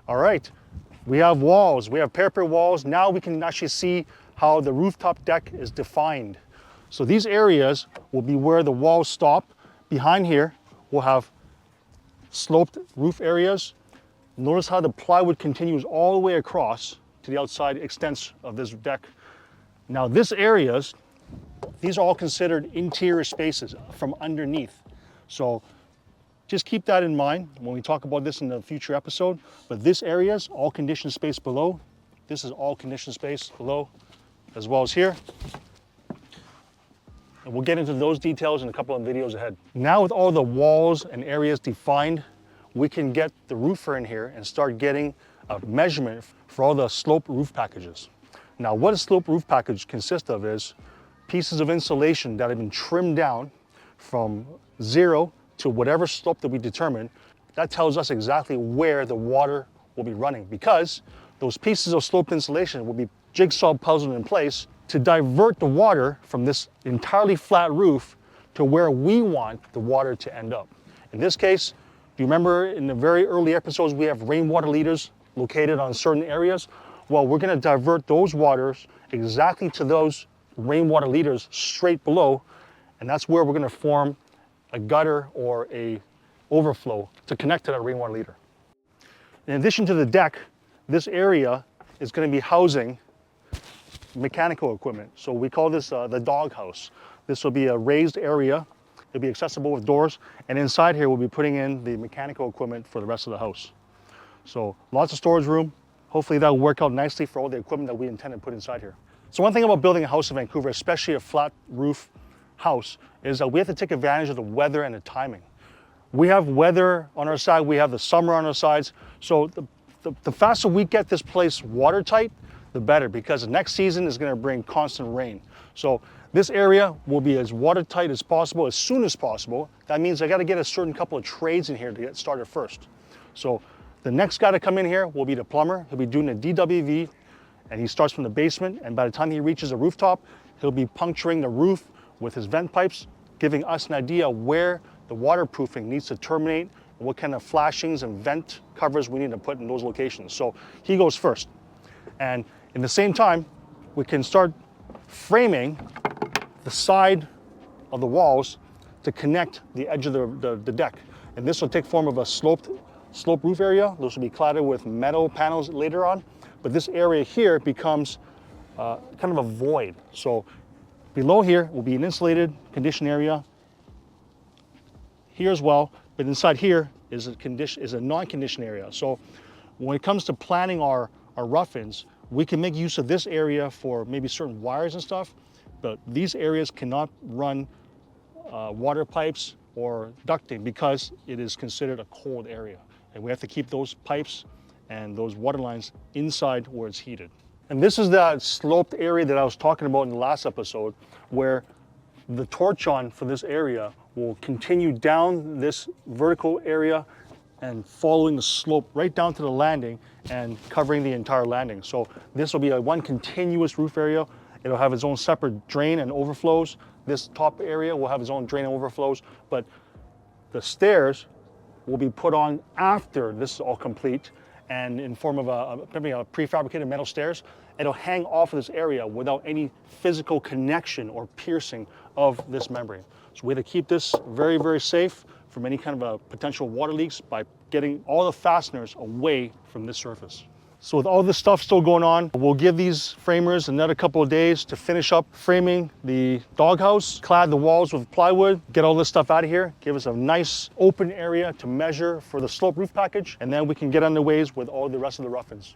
All right, we have walls, we have parapet walls. Now we can actually see how the rooftop deck is defined. So these areas will be where the walls stop. Behind here, we'll have sloped roof areas. Notice how the plywood continues all the way across to the outside extents of this deck. Now these areas, these are all considered interior spaces from underneath. So just keep that in mind when we talk about this in the future episode. But this area is all conditioned space below. This is all conditioned space below, as well as here. And we'll get into those details in a couple of videos ahead. Now with all the walls and areas defined, we can get the roofer in here and start getting a measurement for all the slope roof packages. Now what a slope roof package consists of is pieces of insulation that have been trimmed down from 0 to whatever slope that we determine. That tells us exactly where the water will be running, because those pieces of sloped insulation will be jigsaw puzzled in place to divert the water from this entirely flat roof to where we want the water to end up. In this case, do you remember in the very early episodes we have rainwater leaders located on certain areas? Well, we're going to divert those waters exactly to those rainwater leaders straight below, and that's where we're going to form a gutter or a overflow to connect to that rainwater leader. In addition to the deck, this area is going to be housing mechanical equipment. So we call this the doghouse. This will be a raised area. It'll be accessible with doors, and inside here we'll be putting in the mechanical equipment for the rest of the house. So lots of storage room. Hopefully that will work out nicely for all the equipment that we intend to put inside here. So one thing about building a house in Vancouver, especially a flat roof house, is that we have to take advantage of the weather and the timing. We have weather on our side, we have the summer on our sides. So the faster we get this place watertight, the better, because the next season is going to bring constant rain. So this area will be as watertight as possible, as soon as possible. That means I got to get a certain couple of trades in here to get started first. So the next guy to come in here will be the plumber. He'll be doing a DWV, and he starts from the basement, and by the time he reaches the rooftop, he'll be puncturing the roof with his vent pipes, giving us an idea where the waterproofing needs to terminate and what kind of flashings and vent covers we need to put in those locations. So he goes first. And in the same time, we can start framing the side of the walls to connect the edge of the deck. And this will take form of a sloped roof area. Those will be cladded with metal panels later on. But this area here becomes kind of a void. So below here will be an insulated conditioned area. Here as well, but inside here is a non-conditioned area. So when it comes to planning our rough-ins, we can make use of this area for maybe certain wires and stuff, but these areas cannot run water pipes or ducting because it is considered a cold area. And we have to keep those pipes and those water lines inside where it's heated. And this is that sloped area that I was talking about in the last episode, where the torch on for this area will continue down this vertical area and following the slope right down to the landing and covering the entire landing. So this will be one continuous roof area. It'll have its own separate drain and overflows. This top area will have its own drain and overflows, but the stairs will be put on after this is all complete, and in form of a prefabricated metal stairs. It'll hang off of this area without any physical connection or piercing of this membrane. So we have to keep this very, very safe from any kind of potential water leaks by getting all the fasteners away from this surface. So with all this stuff still going on, we'll give these framers another couple of days to finish up framing the doghouse, clad the walls with plywood, get all this stuff out of here, give us a nice open area to measure for the slope roof package, and then we can get underway with all the rest of the rough-ins.